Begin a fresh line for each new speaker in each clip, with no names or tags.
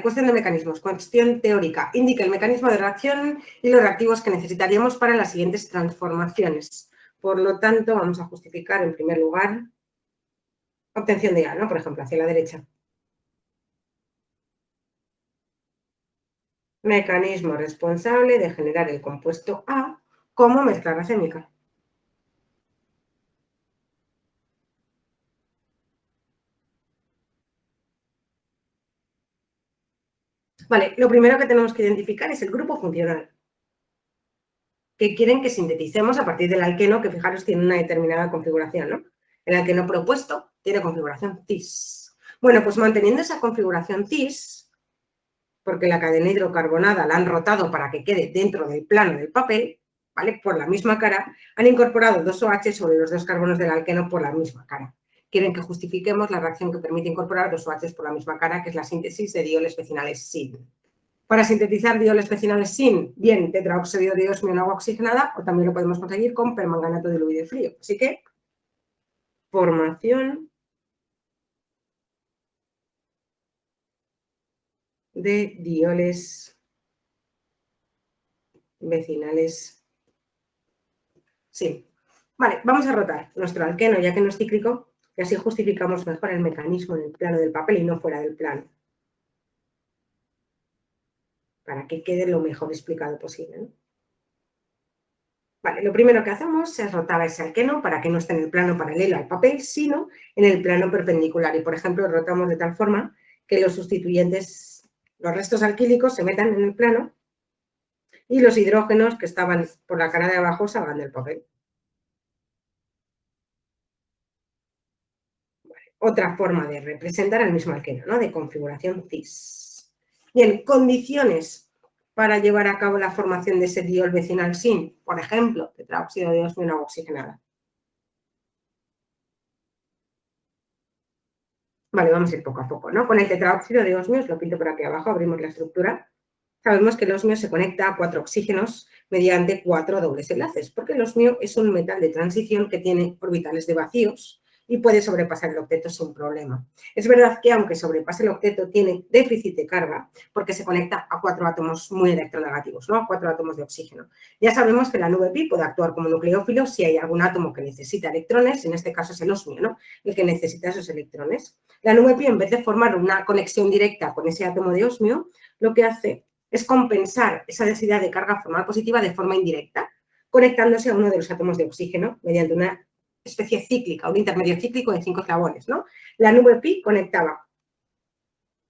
cuestión de mecanismos, cuestión teórica. Indica el mecanismo de reacción y los reactivos que necesitaríamos para las siguientes transformaciones. Por lo tanto, vamos a justificar en primer lugar obtención de A, ¿no? Por ejemplo, hacia la derecha. Mecanismo responsable de generar el compuesto A como mezcla racémica. Vale, lo primero que tenemos que identificar es el grupo funcional, que quieren que sinteticemos a partir del alqueno, que fijaros tiene una determinada configuración, ¿no? El alqueno propuesto tiene configuración cis. Bueno, pues manteniendo esa configuración cis, porque la cadena hidrocarbonada la han rotado para que quede dentro del plano del papel, ¿vale? Por la misma cara, han incorporado 2 OH sobre los 2 carbonos del alqueno por la misma cara. Quieren que justifiquemos la reacción que permite incorporar 2 OH por la misma cara, que es la síntesis de dioles vecinales sin. Para sintetizar dioles vecinales sin, bien tetraóxido de osmio en agua oxigenada, o también lo podemos conseguir con permanganato diluido frío. Así que, formación de dioles vecinales sin. Vale, vamos a rotar nuestro alqueno, ya que no es cíclico, y así justificamos mejor el mecanismo en el plano del papel y no fuera del plano, para que quede lo mejor explicado posible, ¿no? Vale, lo primero que hacemos es rotar ese alqueno para que no esté en el plano paralelo al papel, sino en el plano perpendicular. Y, por ejemplo, rotamos de tal forma que los sustituyentes, los restos alquílicos se metan en el plano y los hidrógenos que estaban por la cara de abajo salgan del papel. Otra forma de representar el mismo alqueno, ¿no? De configuración cis. Bien, condiciones para llevar a cabo la formación de ese diol vecinal sin, por ejemplo, tetraóxido de osmio en agua oxigenada. Vale, vamos a ir poco a poco, ¿no? Con el tetraóxido de osmio, os lo pinto por aquí abajo, abrimos la estructura. Sabemos que el osmio se conecta a 4 oxígenos mediante 4 dobles enlaces, porque el osmio es un metal de transición que tiene orbitales de vacíos y puede sobrepasar el octeto sin problema. Es verdad que aunque sobrepase el octeto tiene déficit de carga porque se conecta a 4 átomos muy electronegativos, ¿no? A 4 átomos de oxígeno. Ya sabemos que la nube pi puede actuar como nucleófilo si hay algún átomo que necesita electrones, en este caso es el osmio, ¿no? El que necesita esos electrones. La nube pi, en vez de formar una conexión directa con ese átomo de osmio, lo que hace es compensar esa densidad de carga formal positiva de forma indirecta, conectándose a uno de los átomos de oxígeno mediante una especie cíclica, un intermedio cíclico de 5 eslabones, ¿no? La nube pi conectaba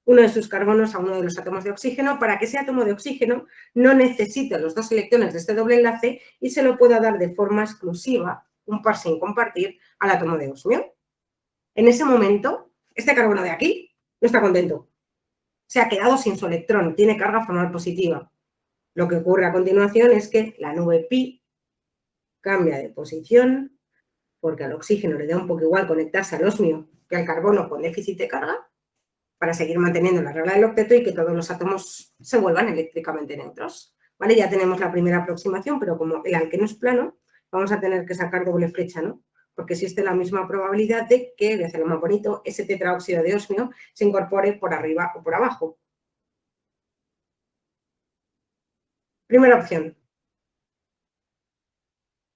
uno de sus carbonos a uno de los átomos de oxígeno para que ese átomo de oxígeno no necesite los 2 electrones de este doble enlace y se lo pueda dar de forma exclusiva, un par sin compartir, al átomo de osmio. En ese momento, este carbono de aquí no está contento. Se ha quedado sin su electrón, tiene carga formal positiva. Lo que ocurre a continuación es que la nube pi cambia de posición porque al oxígeno le da un poco igual conectarse al osmio que al carbono con déficit de carga para seguir manteniendo la regla del octeto y que todos los átomos se vuelvan eléctricamente neutros. ¿Vale? Ya tenemos la primera aproximación, pero como el alqueno es plano, vamos a tener que sacar doble flecha, ¿no? Porque existe la misma probabilidad de que, voy a hacerlo más bonito, ese tetraóxido de osmio se incorpore por arriba o por abajo. Primera opción,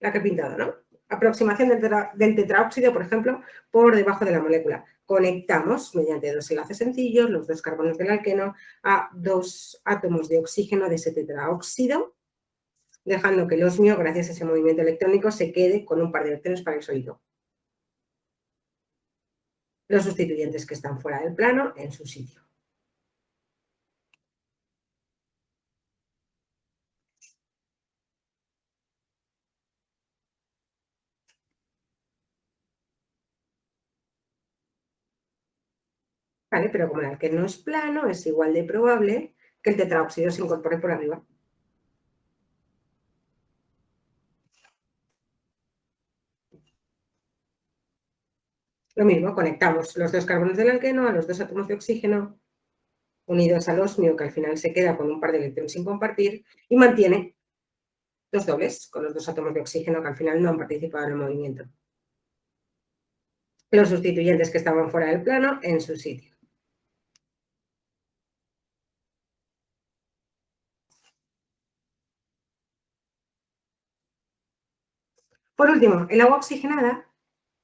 la que he pintado, ¿no? Aproximación del tetraóxido, por ejemplo, por debajo de la molécula. Conectamos mediante 2 enlaces sencillos los 2 carbonos del alqueno a 2 átomos de oxígeno de ese tetraóxido, dejando que el osmio, gracias a ese movimiento electrónico, se quede con un par de electrones para el sólido. Los sustituyentes que están fuera del plano en su sitio. ¿Vale? Pero como el alqueno es plano, es igual de probable que el tetraóxido se incorpore por arriba. Lo mismo, conectamos los 2 carbonos del alqueno a los 2 átomos de oxígeno unidos al osmio, que al final se queda con un par de electrones sin compartir, y mantiene 2 dobles con los 2 átomos de oxígeno que al final no han participado en el movimiento. Los sustituyentes que estaban fuera del plano en su sitio. Por último, el agua oxigenada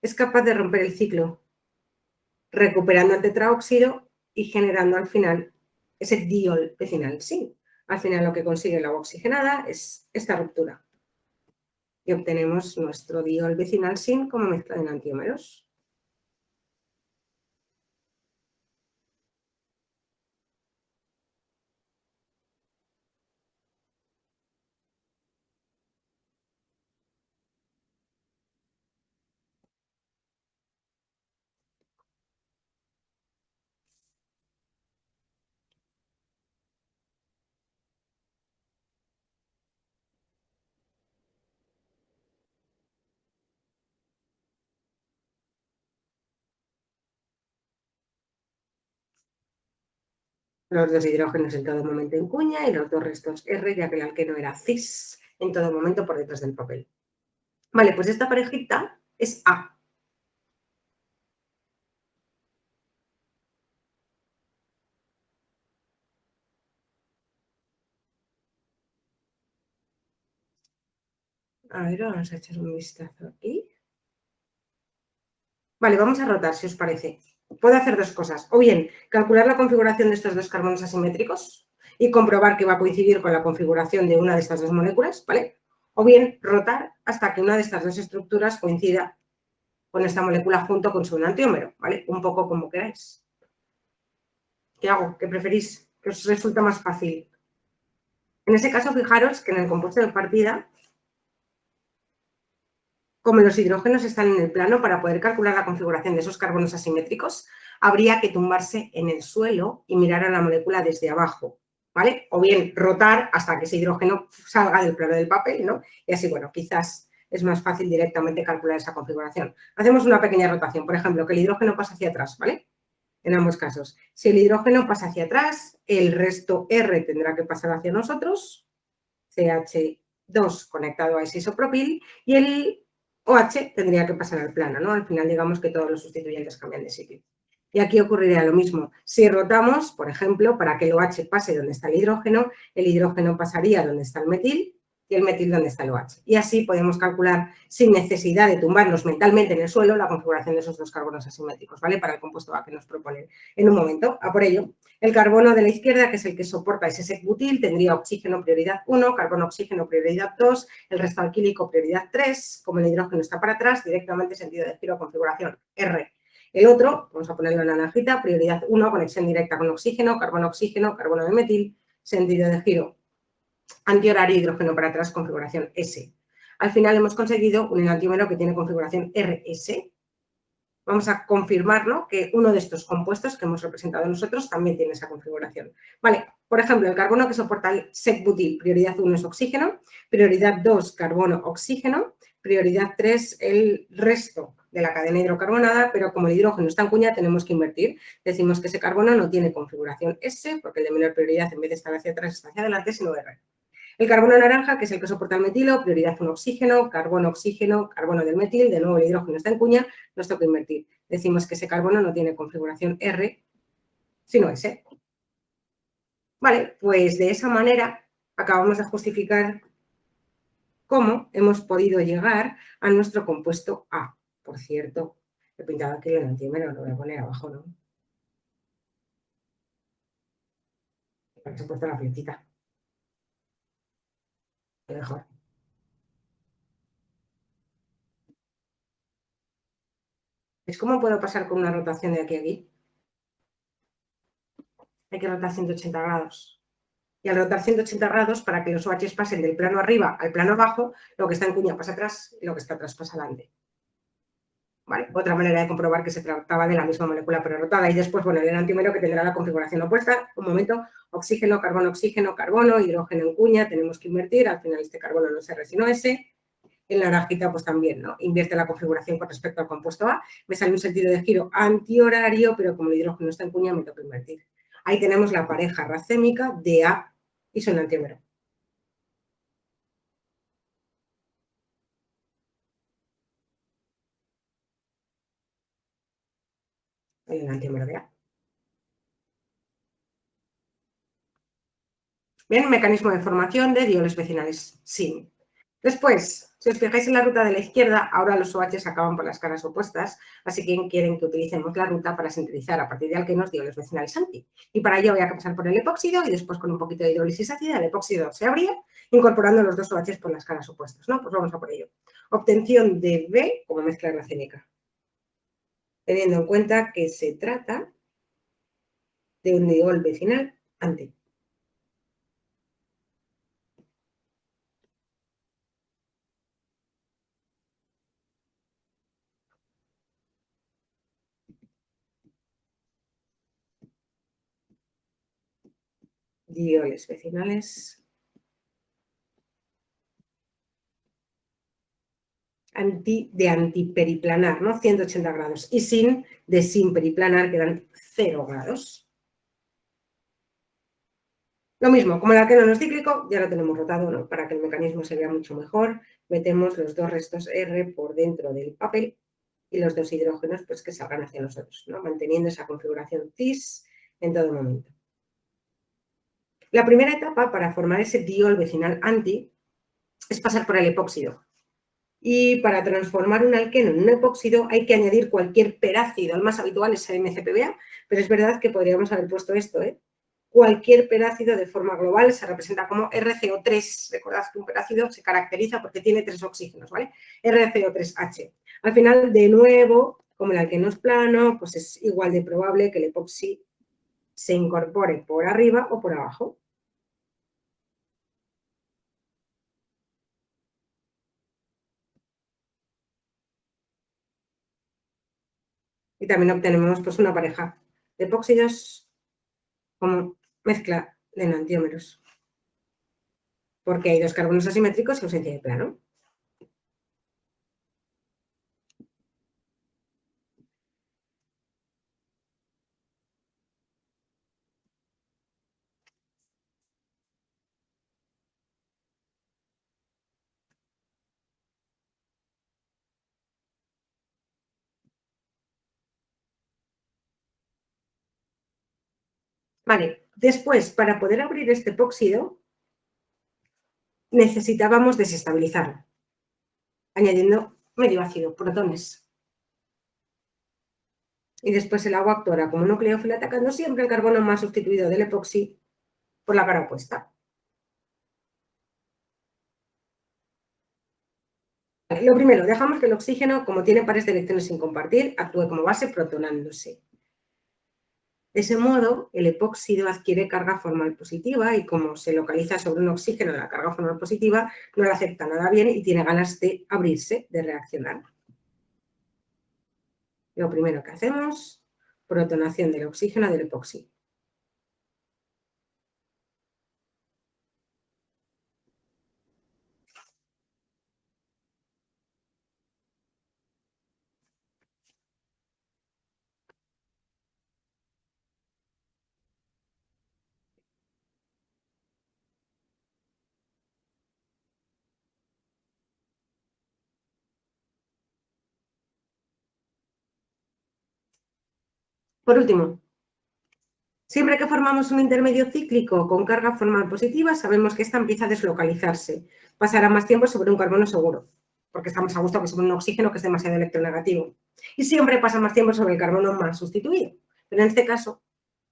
es capaz de romper el ciclo, recuperando el tetraóxido y generando al final ese diol vecinal sin. Al final lo que consigue el agua oxigenada es esta ruptura y obtenemos nuestro diol vecinal sin como mezcla de enantiómeros. Los dos hidrógenos en todo momento en cuña y los dos restos R, ya que el alqueno era cis en todo momento por detrás del papel. Vale, pues esta parejita es A. A ver, vamos a echar un vistazo aquí. Vale, vamos a rotar, si os parece. Puedo hacer dos cosas. O bien, calcular la configuración de estos dos carbonos asimétricos y comprobar que va a coincidir con la configuración de una de estas dos moléculas, ¿vale? O bien, rotar hasta que una de estas dos estructuras coincida con esta molécula junto con su enantiómero, ¿vale? Un poco como queráis. ¿Qué hago? ¿Qué preferís? ¿Qué os resulta más fácil? En ese caso, fijaros que en el compuesto de partida, como los hidrógenos están en el plano, para poder calcular la configuración de esos carbonos asimétricos, habría que tumbarse en el suelo y mirar a la molécula desde abajo, ¿vale? O bien rotar hasta que ese hidrógeno salga del plano del papel, ¿no? Y así, bueno, quizás es más fácil directamente calcular esa configuración. Hacemos una pequeña rotación, por ejemplo, que el hidrógeno pasa hacia atrás, ¿vale? En ambos casos. Si el hidrógeno pasa hacia atrás, el resto R tendrá que pasar hacia nosotros, CH2 conectado a ese isopropil, y el OH tendría que pasar al plano, ¿no? Al final, digamos que todos los sustituyentes cambian de sitio. Y aquí ocurriría lo mismo. Si rotamos, por ejemplo, para que el OH pase donde está el hidrógeno pasaría donde está el metil y el metil donde está el OH. Y así podemos calcular, sin necesidad de tumbarnos mentalmente en el suelo, la configuración de esos dos carbonos asimétricos, ¿vale? Para el compuesto A que nos proponen. En un momento, a por ello. El carbono de la izquierda, que es el que soporta ese sec-butil, tendría oxígeno prioridad 1, carbono-oxígeno prioridad 2, el resto alquílico prioridad 3. Como el hidrógeno está para atrás, directamente sentido de giro, configuración R. El otro, vamos a ponerlo en naranjita, prioridad 1, conexión directa con oxígeno, carbono-oxígeno, carbono de metil, sentido de giro antihorario, hidrógeno para atrás, configuración S. Al final hemos conseguido un enantiómero que tiene configuración RS. Vamos a confirmarlo que uno de estos compuestos que hemos representado nosotros también tiene esa configuración. Vale, por ejemplo, el carbono que soporta el sec-butil, prioridad 1 es oxígeno, prioridad 2 carbono, oxígeno, prioridad 3 el resto de la cadena hidrocarbonada, pero como el hidrógeno está en cuña tenemos que invertir. Decimos que ese carbono no tiene configuración S, porque el de menor prioridad en vez de estar hacia atrás está hacia adelante, sino R. El carbono naranja, que es el que soporta el metilo, prioridad 1 oxígeno, carbono, oxígeno, carbono del metil, de nuevo el hidrógeno está en cuña, nos toca invertir. Decimos que ese carbono no tiene configuración R, sino S. Vale, pues de esa manera acabamos de justificar cómo hemos podido llegar a nuestro compuesto A. Por cierto, he pintado aquí el enantiómero, lo voy a poner abajo, ¿no? Para que se ha puesto la fletita. Mejor. ¿Es cómo puedo pasar con una rotación de aquí a aquí? Hay que rotar 180 grados. Y al rotar 180 grados, para que los OHs pasen del plano arriba al plano abajo, lo que está en cuña pasa atrás y lo que está atrás pasa adelante. ¿Vale? Otra manera de comprobar que se trataba de la misma molécula pero rotada. Y después, bueno, el enantiómero que tendrá la configuración opuesta. Un momento, oxígeno, carbono, oxígeno, carbono, hidrógeno en cuña, tenemos que invertir. Al final este carbono no es R sino S. En la naranjita pues también, ¿no? Invierte la configuración con respecto al compuesto A. Me sale un sentido de giro antihorario, pero como el hidrógeno está en cuña, me toca invertir. Ahí tenemos la pareja racémica de A y su enantiómero. El enantiómero de A. Bien, mecanismo de formación de dioles vecinales SIN. Después, si os fijáis en la ruta de la izquierda, ahora los OHs acaban por las caras opuestas, así que quieren que utilicemos la ruta para sintetizar a partir de alquenos dioles vecinales anti. Y para ello voy a pasar por el epóxido y después con un poquito de hidrólisis ácida el epóxido se abría, incorporando los dos OHs por las caras opuestas, ¿no? Pues vamos a por ello. Obtención de B como mezcla racémica, teniendo en cuenta que se trata de un diol vecinal anti. Dioles vecinales de antiperiplanar, ¿no? 180 grados. Y de sin periplanar, que dan 0 grados. Lo mismo, como el alqueno no es cíclico, ya lo tenemos rotado, ¿no? Para que el mecanismo se vea mucho mejor, metemos los dos restos R por dentro del papel y los dos hidrógenos pues que salgan hacia nosotros, ¿no? Manteniendo esa configuración cis en todo momento. La primera etapa para formar ese diol vecinal anti es pasar por el epóxido. Y para transformar un alqueno en un epóxido hay que añadir cualquier perácido. El más habitual es el MCPBA, pero es verdad que podríamos haber puesto esto, ¿eh? Cualquier perácido de forma global se representa como RCO3. Recordad que un perácido se caracteriza porque tiene 3 oxígenos, ¿vale? RCO3H. Al final, de nuevo, como el alqueno es plano, pues es igual de probable que el epoxi se incorpore por arriba o por abajo. Y también obtenemos pues, una pareja de epóxidos como mezcla de enantiómeros, porque hay dos carbonos asimétricos y ausencia de plano. Vale, después, para poder abrir este epóxido, necesitábamos desestabilizarlo, añadiendo medio ácido, protones. Y después el agua actúa como nucleófilo, atacando siempre el carbono más sustituido del epoxi por la cara opuesta. Vale, lo primero, dejamos que el oxígeno, como tiene pares de electrones sin compartir, actúe como base protonándose. De ese modo, el epóxido adquiere carga formal positiva y como se localiza sobre un oxígeno de la carga formal positiva, no la acepta nada bien y tiene ganas de abrirse, de reaccionar. Lo primero que hacemos, protonación del oxígeno del epoxi. Por último, siempre que formamos un intermedio cíclico con carga formal positiva, sabemos que esta empieza a deslocalizarse. Pasará más tiempo sobre un carbono seguro, porque estamos a gusto que sobre un oxígeno que es demasiado electronegativo. Y siempre pasa más tiempo sobre el carbono más sustituido. Pero en este caso,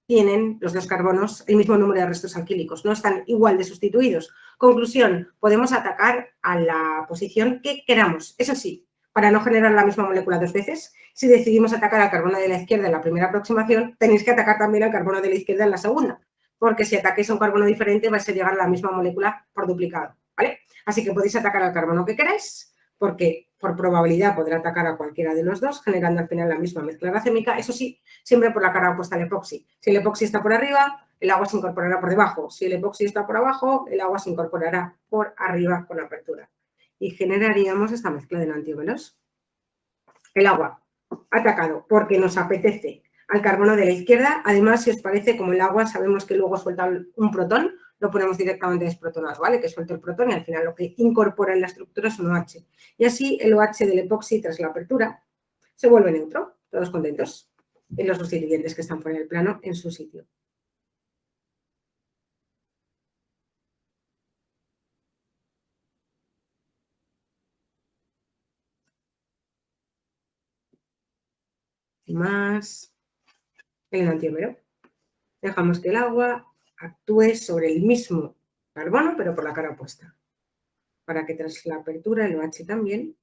tienen los dos carbonos el mismo número de restos alquílicos, no están igual de sustituidos. Conclusión, podemos atacar a la posición que queramos. Eso sí, para no generar la misma molécula dos veces, si decidimos atacar al carbono de la izquierda en la primera aproximación, tenéis que atacar también al carbono de la izquierda en la segunda, porque si ataquéis a un carbono diferente vais a llegar a la misma molécula por duplicado, ¿vale? Así que podéis atacar al carbono que queráis, porque por probabilidad podrá atacar a cualquiera de los dos, generando al final la misma mezcla racémica, eso sí, siempre por la cara opuesta al epoxi. Si el epoxi está por arriba, el agua se incorporará por debajo. Si el epoxi está por abajo, el agua se incorporará por arriba con apertura. Y generaríamos esta mezcla de enantiómeros. El agua atacado porque nos apetece al carbono de la izquierda. Además, si os parece, como el agua sabemos que luego suelta un protón, lo ponemos directamente desprotonado, ¿vale? Que suelte el protón y al final lo que incorpora en la estructura es un OH. Y así el OH del epoxi tras la apertura se vuelve neutro, todos contentos, y los sustituyentes que están fuera del plano en su sitio. más el enantiómero. Dejamos que el agua actúe sobre el mismo carbono, pero por la cara opuesta, para que tras la apertura el OH también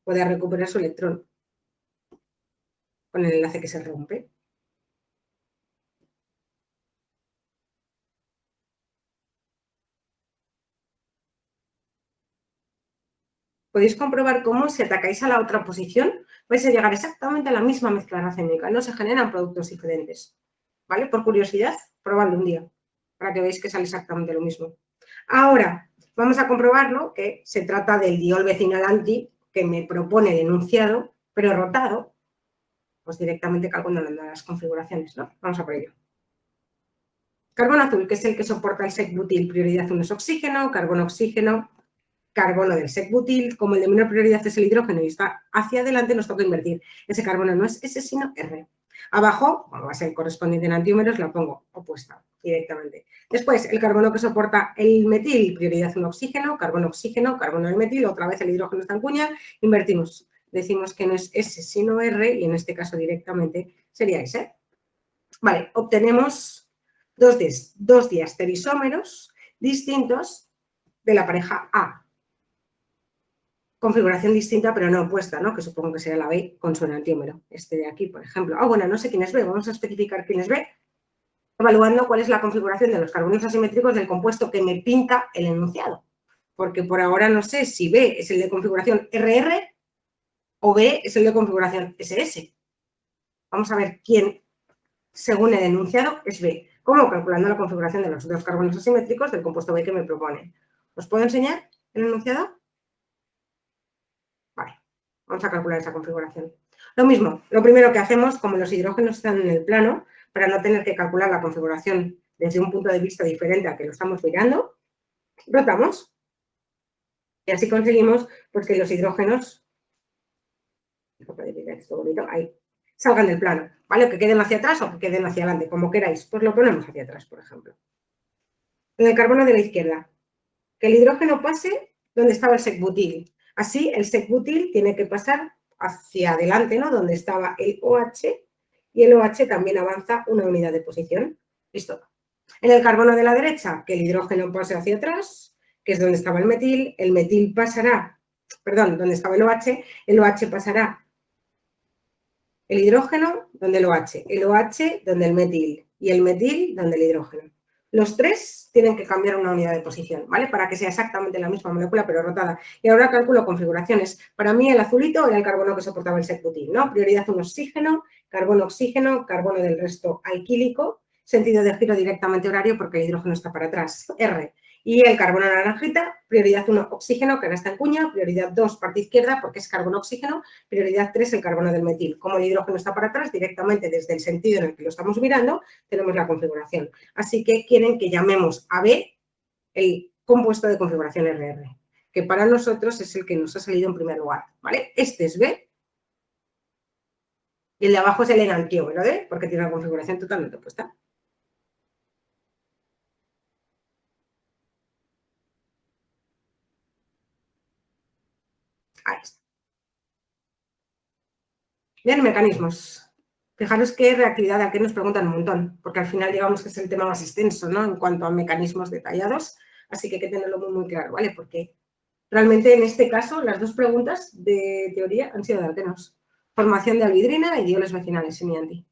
pueda recuperar su electrón con el enlace que se rompe. Podéis comprobar cómo si atacáis a la otra posición vais a llegar exactamente a la misma mezcla racémica, no se generan productos diferentes. ¿Vale? Por curiosidad, probadlo un día para que veáis que sale exactamente lo mismo. Ahora, vamos a comprobarlo, que se trata del diol vecinal anti que me propone el enunciado, pero rotado, pues directamente calculando las configuraciones, ¿no? Vamos a por ello. Carbono azul, que es el que soporta el sec-butil, prioridad 1 es oxígeno, carbono-oxígeno, carbono del sec-butil, como el de menor prioridad es el hidrógeno y está hacia adelante, nos toca invertir. Ese carbono no es S, sino R. Abajo, bueno, va a ser correspondiente en antiómeros, la pongo opuesta directamente. Después, el carbono que soporta el metil, prioridad 1 oxígeno, carbono-oxígeno, carbono del metil, otra vez el hidrógeno está en cuña, invertimos. Decimos que no es S, sino R, y en este caso directamente sería S. Vale, obtenemos dos diasterisómeros distintos de la pareja A. Configuración distinta, pero no opuesta, ¿no? Que supongo que será la B con su enantiómero. Este de aquí, por ejemplo. Bueno, no sé quién es B. Vamos a especificar quién es B, evaluando cuál es la configuración de los carbonos asimétricos del compuesto que me pinta el enunciado. Porque por ahora no sé si B es el de configuración RR o B es el de configuración SS. Vamos a ver quién, según el enunciado, es B. ¿Cómo? Calculando la configuración de los dos carbonos asimétricos del compuesto B que me propone. ¿Os puedo enseñar el enunciado? Vale, vamos a calcular esa configuración. Lo mismo, lo primero que hacemos, como los hidrógenos están en el plano, para no tener que calcular la configuración desde un punto de vista diferente al que lo estamos mirando, rotamos. Y así conseguimos pues, que los hidrógenos ahí, salgan del plano, ¿vale? Que queden hacia atrás o que queden hacia adelante, como queráis. Pues lo ponemos hacia atrás, por ejemplo. En el carbono de la izquierda, que el hidrógeno pase donde estaba el sec-butil. Así, el sec-butil tiene que pasar hacia adelante, ¿no? Donde estaba el OH, y el OH también avanza una unidad de posición. Listo. En el carbono de la derecha, que el hidrógeno pase hacia atrás, que es donde estaba el metil pasará, perdón, donde estaba el OH pasará el hidrógeno donde el OH donde el metil, y el metil donde el hidrógeno. Los tres tienen que cambiar una unidad de posición, ¿vale? Para que sea exactamente la misma molécula, pero rotada. Y ahora calculo configuraciones. Para mí el azulito era el carbono que soportaba el sec-butil, ¿no? Prioridad 1 oxígeno, carbono-oxígeno, carbono del resto alquílico, sentido de giro directamente horario porque el hidrógeno está para atrás, R. Y el carbono naranjita, prioridad 1 oxígeno, que ahora está en cuña, prioridad 2 parte izquierda porque es carbono-oxígeno, prioridad 3 el carbono del metil. Como el hidrógeno está para atrás, directamente desde el sentido en el que lo estamos mirando, tenemos la configuración. Así que quieren que llamemos a B el compuesto de configuración RR, que para nosotros es el que nos ha salido en primer lugar, ¿vale? Este es B y el de abajo es el enantiómero D, porque tiene una configuración totalmente opuesta. Ahí está. Bien, mecanismos. Fijaros qué reactividad, aquí nos preguntan un montón, porque al final digamos que es el tema más extenso, ¿no? En cuanto a mecanismos detallados, así que hay que tenerlo muy, muy claro, ¿vale? Porque realmente en este caso las dos preguntas de teoría han sido de alquenos. Formación de anhidrina y dioles vecinales semi-anti.